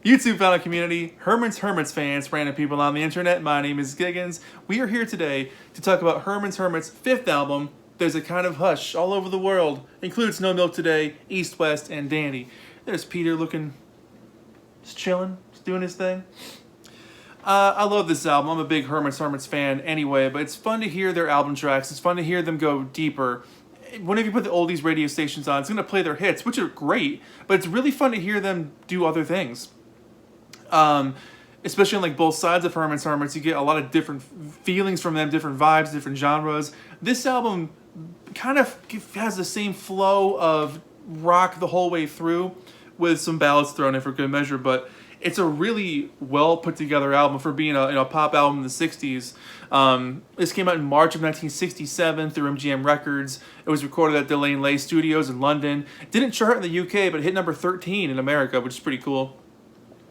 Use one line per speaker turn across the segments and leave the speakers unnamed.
YouTube fellow community, Hermits fans, random people on the internet, my name is Giggens. We are here today to talk about Hermits' fifth album, There's a Kind of Hush All Over the World. Includes No Milk Today, East, West, and Dandy. There's Peter looking, just chilling, just doing his thing. I love this album. I'm a big Hermits fan anyway, but it's fun to hear their album tracks. It's fun to hear them go deeper. Whenever you put the oldies radio stations on, it's going to play their hits, which are great, but it's really fun to hear them do other things. Especially on like both sides of Hermits, you get a lot of different feelings from them, different vibes, different genres. This album kind of has the same flow of rock the whole way through, with some ballads thrown in for good measure, but it's a really well put together album for being a pop album in the 60s. This came out in March of 1967 through MGM Records. It was recorded at Delane Lay Studios in London. It didn't chart in the UK, but hit number 13 in America, which is pretty cool.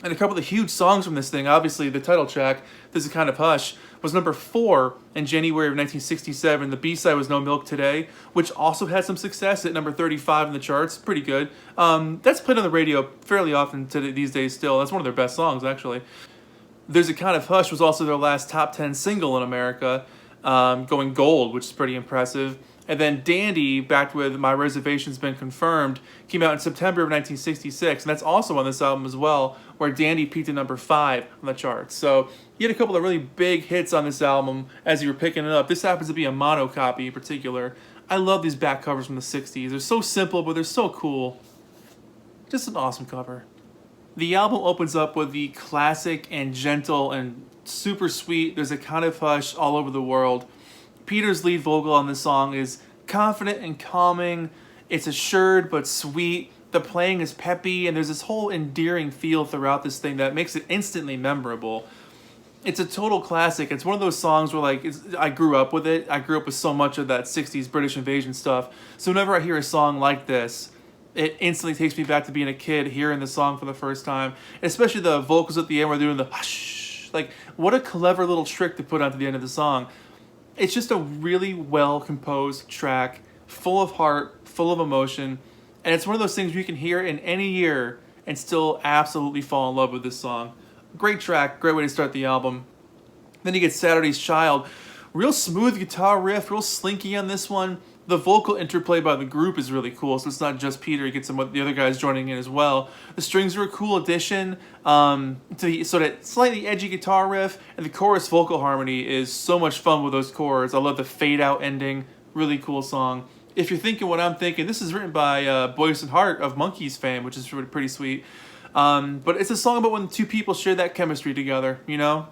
And a couple of the huge songs from this thing, obviously the title track, There's a Kind of Hush, was number 4 in January of 1967. The B-side was No Milk Today, which also had some success at number 35 in the charts. Pretty good. That's played on the radio fairly often these days still. That's one of their best songs, actually. There's a Kind of Hush was also their last top 10 single in America, going gold, which is pretty impressive. And then Dandy, backed with My Reservation's Been Confirmed, came out in September of 1966, and that's also on this album as well, where Dandy peaked at number 5 on the charts. So you had a couple of really big hits on this album as you were picking it up. This happens to be a mono copy in particular. I love these back covers from the 60s. They're so simple, but they're so cool. Just an awesome cover. The album opens up with the classic and gentle and super sweet There's a Kind of Hush All Over the World. Peter's lead vocal on this song is confident and calming. It's assured but sweet. The playing is peppy, and there's this whole endearing feel throughout this thing that makes it instantly memorable. It's a total classic. It's one of those songs where I grew up with it. I grew up with so much of that 60s British invasion stuff. So whenever I hear a song like this, it instantly takes me back to being a kid hearing the song for the first time. Especially the vocals at the end where they're doing the hush. Like, what a clever little trick to put onto the end of the song. It's just a really well-composed track, full of heart, full of emotion, and it's one of those things you can hear in any year and still absolutely fall in love with this song. Great track, great way to start the album. Then you get Saturday's Child. Real smooth guitar riff, real slinky on this one. The vocal interplay by the group is really cool, so it's not just Peter, you get some of the other guys joining in as well. The strings are a cool addition to that slightly edgy guitar riff, and the chorus vocal harmony is so much fun with those chords. I love the fade out ending, really cool song. If you're thinking what I'm thinking, this is written by Boyce and Hart of Monkees fame, which is pretty sweet. But it's a song about when two people share that chemistry together, you know?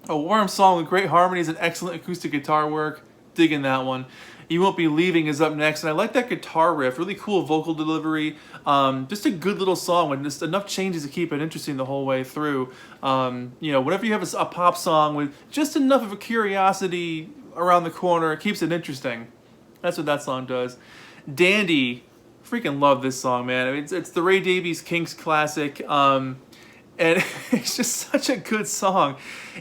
A warm song with great harmonies and excellent acoustic guitar work. Digging that one. You Won't Be Leaving is up next, and I like that guitar riff. Really cool vocal delivery. Just a good little song with just enough changes to keep it interesting the whole way through. Whenever you have a pop song with just enough of a curiosity around the corner, it keeps it interesting. That's what that song does. Dandy, freaking love this song, man. I mean, it's the Ray Davies Kinks classic. And it's just such a good song.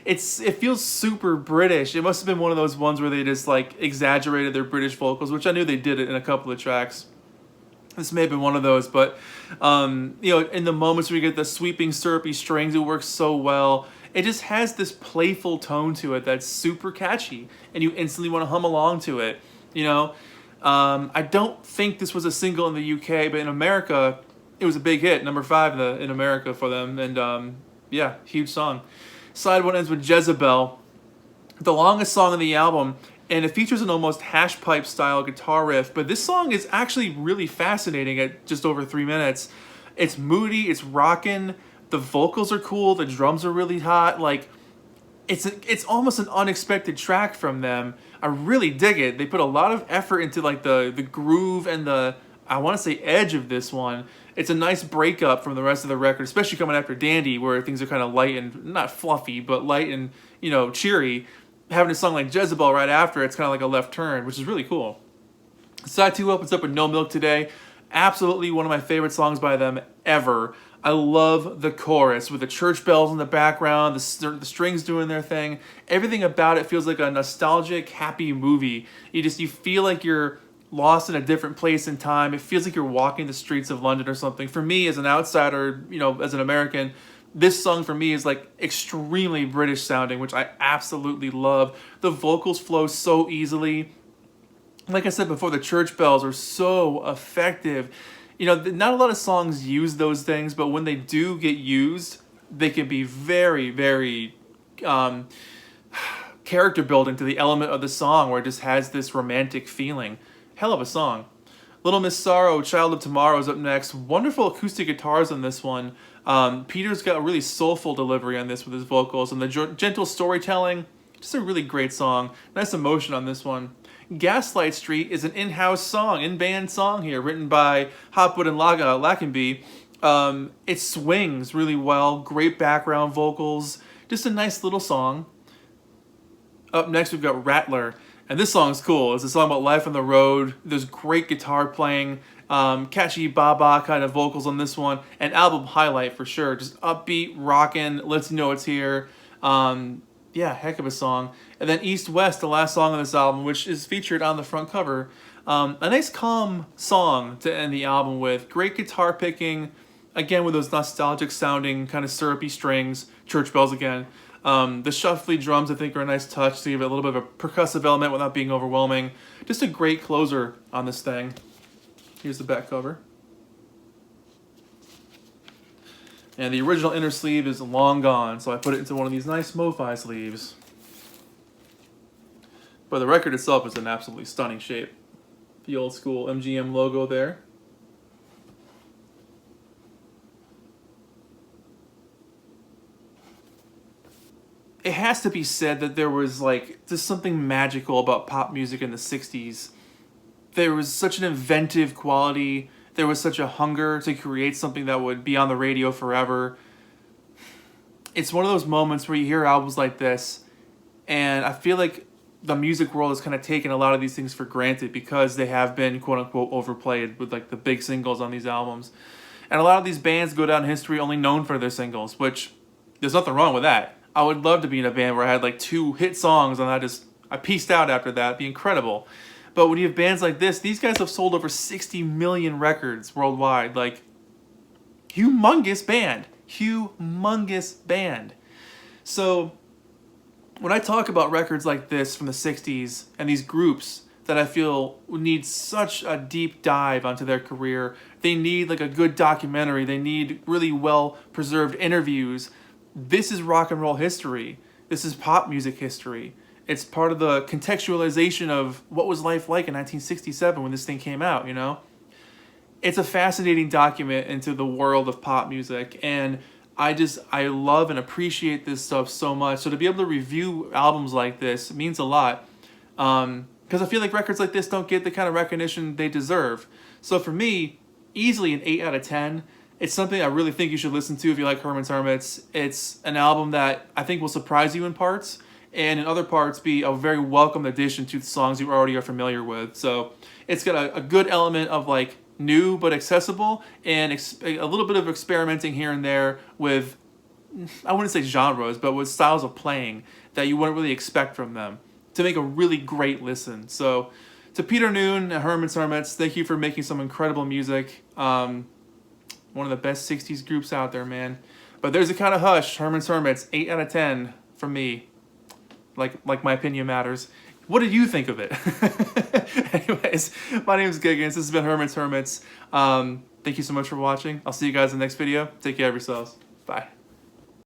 It feels super British. It must have been one of those ones where they just exaggerated their British vocals, which I knew they did it in a couple of tracks. This may have been one of those, but in the moments where you get the sweeping syrupy strings, it works so well. It just has this playful tone to it that's super catchy, and you instantly want to hum along to it. I don't think this was a single in the UK, but in America, it was a big hit, number 5 in America for them, and huge song. Side 1 ends with Jezebel, the longest song on the album, and it features an almost hash pipe style guitar riff, but this song is actually really fascinating at just over 3 minutes. It's moody, it's rockin', the vocals are cool, the drums are really hot, it's almost an unexpected track from them. I really dig it. They put a lot of effort into the groove and I want to say edge of this one. It's a nice breakup from the rest of the record, especially coming after Dandy, where things are kind of light and, not fluffy, but light and, cheery. Having a song like Jezebel right after, it's kind of like a left turn, which is really cool. Side 2 opens up with No Milk Today. Absolutely one of my favorite songs by them ever. I love the chorus with the church bells in the background, the strings doing their thing. Everything about it feels like a nostalgic, happy movie. You feel like you're lost in a different place in time. It feels like you're walking the streets of London or something. For me, as an outsider, you know, as an American, this song for me is like extremely British sounding, which I absolutely love. The vocals flow so easily. Like I said before, the church bells are so effective. You know, not a lot of songs use those things, but when they do get used, they can be very, very character building to the element of the song, where it just has this romantic feeling. Hell of a song. Little Miss Sorrow, Child of Tomorrow is up next. Wonderful acoustic guitars on this one. Peter's got a really soulful delivery on this with his vocals, and the gentle storytelling. Just a really great song. Nice emotion on this one. Gaslight Street is an in-house song, in-band song here, written by Hopwood and Lackenby. It swings really well, great background vocals, just a nice little song. Up next we've got Rattler, and this song's cool. It's a song about life on the road. There's great guitar playing, catchy ba-ba kind of vocals on this one, and album highlight for sure. Just upbeat, rockin', lets you know it's here. Yeah, heck of a song. And then East West, the last song on this album, which is featured on the front cover. A nice calm song to end the album with. Great guitar picking, again with those nostalgic sounding kind of syrupy strings, church bells again. The shuffly drums I think are a nice touch to give it a little bit of a percussive element without being overwhelming. Just a great closer on this thing. Here's the back cover. And the original inner sleeve is long gone, so I put it into one of these nice MoFi sleeves. But the record itself is in absolutely stunning shape. The old school MGM logo there. It has to be said that there was like just something magical about pop music in the 60s. There was such an inventive quality. There was such a hunger to create something that would be on the radio forever. It's one of those moments where you hear albums like this, and I feel like the music world has kind of taken a lot of these things for granted because they have been quote-unquote overplayed with like the big singles on these albums. And a lot of these bands go down in history only known for their singles, which there's nothing wrong with that. I would love to be in a band where I had like 2 hit songs and I pieced out after that. It'd be incredible. But when you have bands like this, these guys have sold over 60 million records worldwide. Like, humongous band. Humongous band. So, when I talk about records like this from the 60s and these groups that I feel need such a deep dive onto their career, they need like a good documentary, they need really well-preserved interviews. This is rock and roll history. This is pop music history. It's part of the contextualization of what was life like in 1967 when this thing came out, you know? It's a fascinating document into the world of pop music, and I love and appreciate this stuff so much. So to be able to review albums like this means a lot, because I feel like records like this don't get the kind of recognition they deserve. So for me, easily an 8 out of 10. It's something I really think you should listen to if you like Herman's Hermits. It's an album that I think will surprise you in parts, and in other parts be a very welcome addition to the songs you already are familiar with. So it's got a good element of like new but accessible, and a little bit of experimenting here and there with, I wouldn't say genres, but with styles of playing that you wouldn't really expect from them to make a really great listen. So to Peter Noon at Herman's Hermits, thank you for making some incredible music. One of the best 60s groups out there, man. But there's a kind of hush. Herman's Hermits, 8 out of 10 from me. Like my opinion matters. What did you think of it? Anyways, my name is Giggens. This has been Herman's Hermits. Thank you so much for watching. I'll see you guys in the next video. Take care of yourselves. Bye.